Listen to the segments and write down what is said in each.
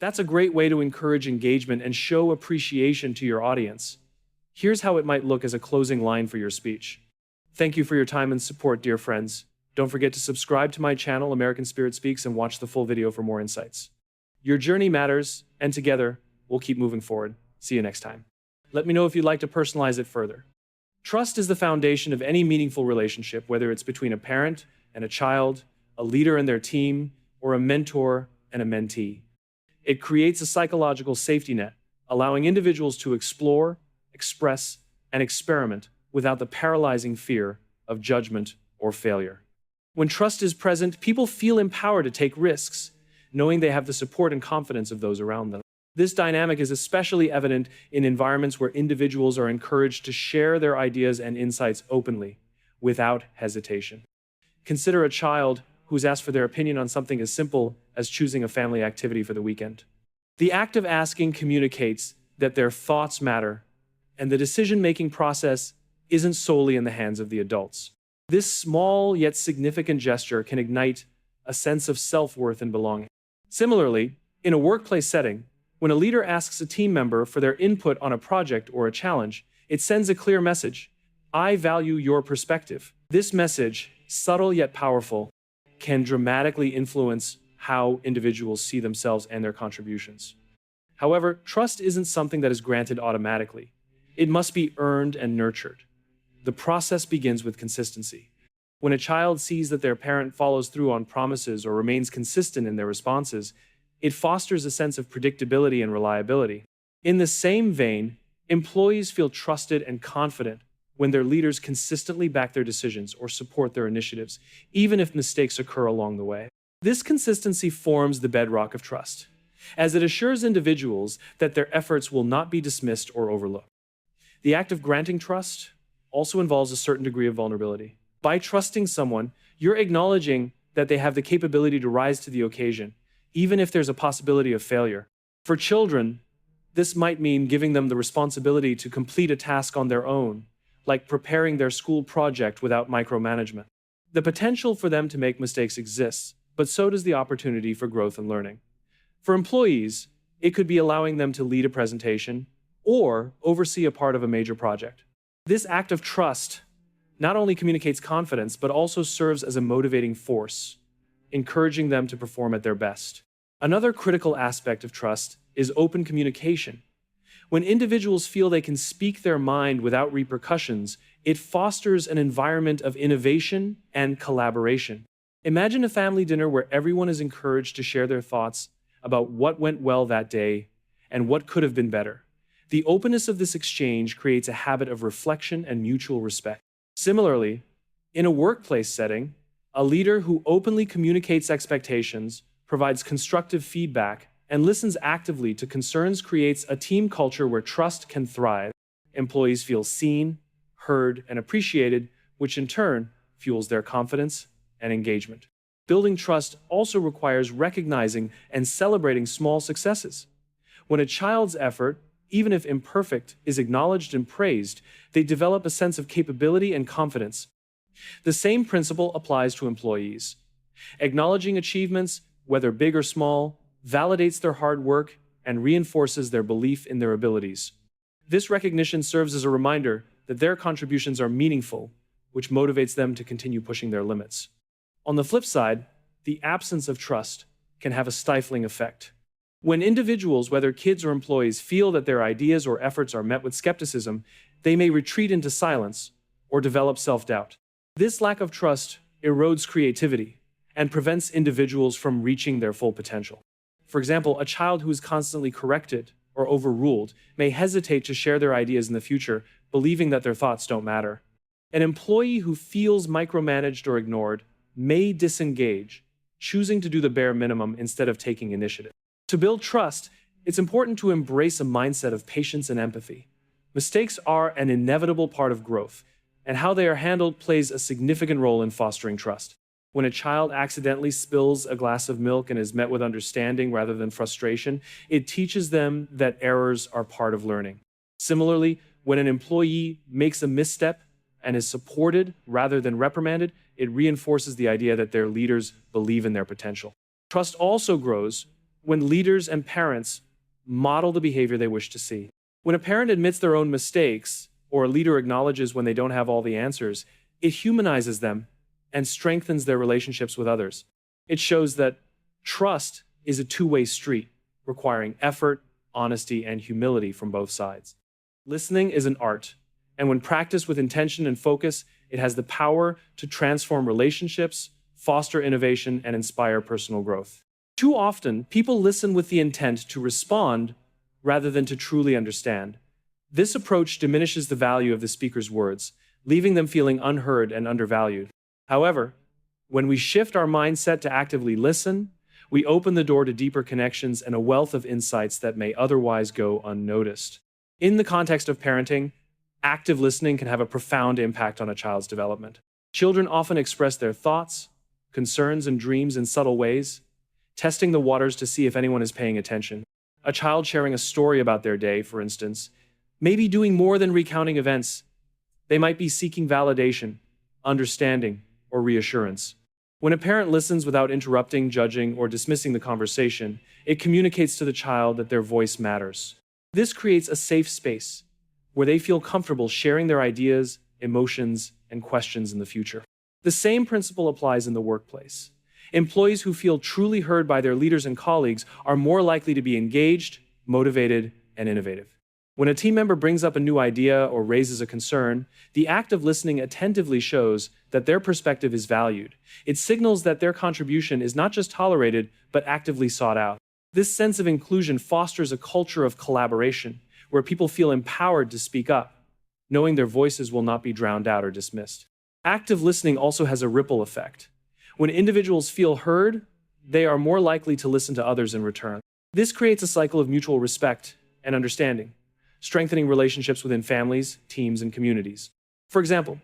That's a great way to encourage engagement and show appreciation to your audience. Here's how it might look as a closing line for your speech. Thank you for your time and support, dear friends. Don't forget to subscribe to my channel, American Spirit Speaks, and watch the full video for more insights. Your journey matters, and together, we'll keep moving forward. See you next time. Let me know if you'd like to personalize it further. Trust is the foundation of any meaningful relationship, whether it's between a parent and a child, a leader and their team, or a mentor and a mentee. It creates a psychological safety net, allowing individuals to explore, express, and experiment without the paralyzing fear of judgment or failure. When trust is present, people feel empowered to take risks, knowing they have the support and confidence of those around them. This dynamic is especially evident in environments where individuals are encouraged to share their ideas and insights openly, without hesitation. Consider a child who's asked for their opinion on something as simple as choosing a family activity for the weekend. The act of asking communicates that their thoughts matter, and the decision-making process isn't solely in the hands of the adults. This small yet significant gesture can ignite a sense of self-worth and belonging. Similarly, in a workplace setting, when a leader asks a team member for their input on a project or a challenge, it sends a clear message: I value your perspective. This message, subtle yet powerful, can dramatically influence how individuals see themselves and their contributions. However, trust isn't something that is granted automatically. It must be earned and nurtured. The process begins with consistency. When a child sees that their parent follows through on promises or remains consistent in their responses, it fosters a sense of predictability and reliability. In the same vein, employees feel trusted and confident when their leaders consistently back their decisions or support their initiatives, even if mistakes occur along the way. This consistency forms the bedrock of trust, as it assures individuals that their efforts will not be dismissed or overlooked. The act of granting trust also involves a certain degree of vulnerability. By trusting someone, you're acknowledging that they have the capability to rise to the occasion, even if there's a possibility of failure. For children, this might mean giving them the responsibility to complete a task on their own, like preparing their school project without micromanagement. The potential for them to make mistakes exists, but so does the opportunity for growth and learning. For employees, it could be allowing them to lead a presentation or oversee a part of a major project. This act of trust not only communicates confidence, but also serves as a motivating force, encouraging them to perform at their best. Another critical aspect of trust is open communication. When individuals feel they can speak their mind without repercussions, it fosters an environment of innovation and collaboration. Imagine a family dinner where everyone is encouraged to share their thoughts about what went well that day and what could have been better. The openness of this exchange creates a habit of reflection and mutual respect. Similarly, in a workplace setting, a leader who openly communicates expectations, provides constructive feedback, and listens actively to concerns creates a team culture where trust can thrive. Employees feel seen, heard, and appreciated, which in turn fuels their confidence and engagement. Building trust also requires recognizing and celebrating small successes. When a child's effort, even if imperfect, is acknowledged and praised, they develop a sense of capability and confidence. The same principle applies to employees. Acknowledging achievements, whether big or small, validates their hard work and reinforces their belief in their abilities. This recognition serves as a reminder that their contributions are meaningful, which motivates them to continue pushing their limits. On the flip side, the absence of trust can have a stifling effect. When individuals, whether kids or employees, feel that their ideas or efforts are met with skepticism, they may retreat into silence or develop self-doubt. This lack of trust erodes creativity and prevents individuals from reaching their full potential. For example, a child who is constantly corrected or overruled may hesitate to share their ideas in the future, believing that their thoughts don't matter. An employee who feels micromanaged or ignored may disengage, choosing to do the bare minimum instead of taking initiative. To build trust, it's important to embrace a mindset of patience and empathy. Mistakes are an inevitable part of growth, and how they are handled plays a significant role in fostering trust. When a child accidentally spills a glass of milk and is met with understanding rather than frustration, it teaches them that errors are part of learning. Similarly, when an employee makes a misstep and is supported rather than reprimanded, it reinforces the idea that their leaders believe in their potential. Trust also grows when leaders and parents model the behavior they wish to see. When a parent admits their own mistakes, or a leader acknowledges when they don't have all the answers, it humanizes them and strengthens their relationships with others. It shows that trust is a two-way street, requiring effort, honesty, and humility from both sides. Listening is an art, and when practiced with intention and focus, it has the power to transform relationships, foster innovation, and inspire personal growth. Too often, people listen with the intent to respond rather than to truly understand. This approach diminishes the value of the speaker's words, leaving them feeling unheard and undervalued. However, when we shift our mindset to actively listen, we open the door to deeper connections and a wealth of insights that may otherwise go unnoticed. In the context of parenting, active listening can have a profound impact on a child's development. Children often express their thoughts, concerns, and dreams in subtle ways, testing the waters to see if anyone is paying attention. A child sharing a story about their day, for instance, may be doing more than recounting events. They might be seeking validation, understanding, or reassurance. When a parent listens without interrupting, judging, or dismissing the conversation, it communicates to the child that their voice matters. This creates a safe space where they feel comfortable sharing their ideas, emotions, and questions in the future. The same principle applies in the workplace. Employees who feel truly heard by their leaders and colleagues are more likely to be engaged, motivated, and innovative. When a team member brings up a new idea or raises a concern, the act of listening attentively shows that their perspective is valued. It signals that their contribution is not just tolerated, but actively sought out. This sense of inclusion fosters a culture of collaboration, where people feel empowered to speak up, knowing their voices will not be drowned out or dismissed. Active listening also has a ripple effect. When individuals feel heard, they are more likely to listen to others in return. This creates a cycle of mutual respect and understanding, strengthening relationships within families, teams, and communities. For example,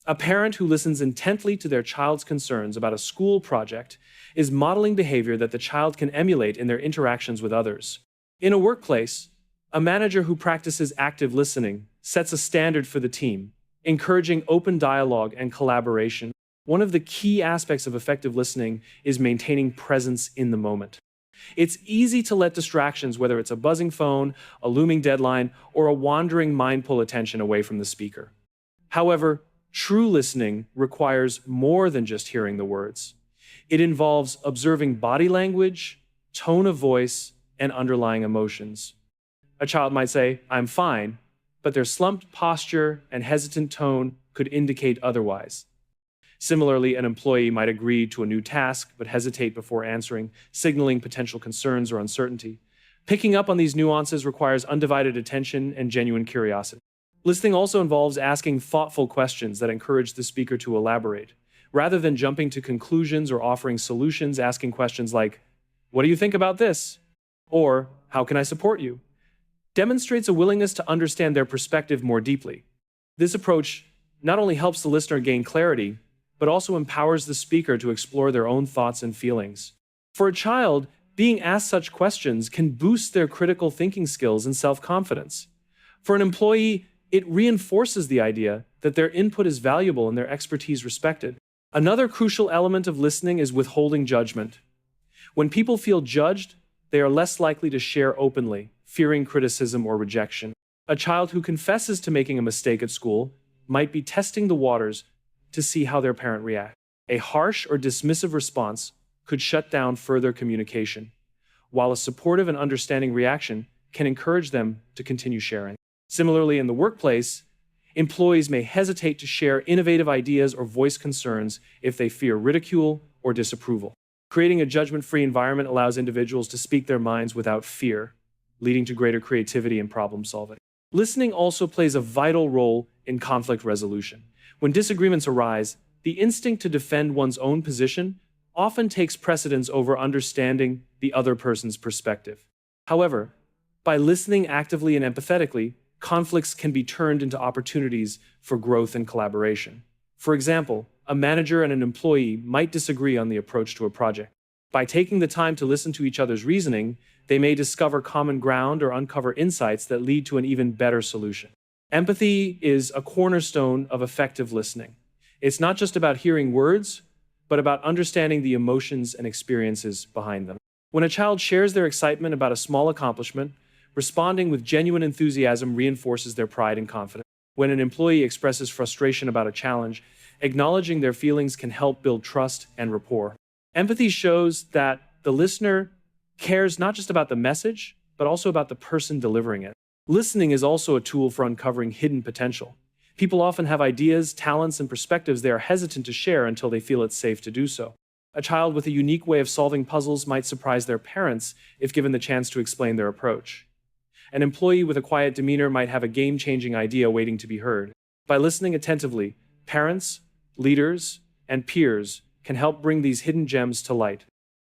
a parent who listens intently to their child's concerns about a school project is modeling behavior that the child can emulate in their interactions with others. In a workplace, a manager who practices active listening sets a standard for the team, encouraging open dialogue and collaboration. One of the key aspects of effective listening is maintaining presence in the moment. It's easy to let distractions, whether it's a buzzing phone, a looming deadline, or a wandering mind, pull attention away from the speaker. However, true listening requires more than just hearing the words. It involves observing body language, tone of voice, and underlying emotions. A child might say, "I'm fine," but their slumped posture and hesitant tone could indicate otherwise. Similarly, an employee might agree to a new task but hesitate before answering, signaling potential concerns or uncertainty. Picking up on these nuances requires undivided attention and genuine curiosity. Listening also involves asking thoughtful questions that encourage the speaker to elaborate. Rather than jumping to conclusions or offering solutions, asking questions like, "What do you think about this?" or "How can I support you?" demonstrates a willingness to understand their perspective more deeply. This approach not only helps the listener gain clarity, but also empowers the speaker to explore their own thoughts and feelings. For a child, being asked such questions can boost their critical thinking skills and self-confidence. For an employee, it reinforces the idea that their input is valuable and their expertise respected. Another crucial element of listening is withholding judgment. When people feel judged, they are less likely to share openly, fearing criticism or rejection. A child who confesses to making a mistake at school might be testing the waters to see how their parent reacts. A harsh or dismissive response could shut down further communication, while a supportive and understanding reaction can encourage them to continue sharing. Similarly, in the workplace, employees may hesitate to share innovative ideas or voice concerns if they fear ridicule or disapproval. Creating a judgment-free environment allows individuals to speak their minds without fear, leading to greater creativity and problem solving. Listening also plays a vital role in conflict resolution. When disagreements arise, the instinct to defend one's own position often takes precedence over understanding the other person's perspective. However, by listening actively and empathetically, conflicts can be turned into opportunities for growth and collaboration. For example, a manager and an employee might disagree on the approach to a project. By taking the time to listen to each other's reasoning, they may discover common ground or uncover insights that lead to an even better solution. Empathy is a cornerstone of effective listening. It's not just about hearing words, but about understanding the emotions and experiences behind them. When a child shares their excitement about a small accomplishment, responding with genuine enthusiasm reinforces their pride and confidence. When an employee expresses frustration about a challenge, acknowledging their feelings can help build trust and rapport. Empathy shows that the listener cares not just about the message, but also about the person delivering it. Listening is also a tool for uncovering hidden potential. People often have ideas, talents, and perspectives they are hesitant to share until they feel it's safe to do so. A child with a unique way of solving puzzles might surprise their parents if given the chance to explain their approach. An employee with a quiet demeanor might have a game-changing idea waiting to be heard. By listening attentively, parents, leaders, and peers can help bring these hidden gems to light.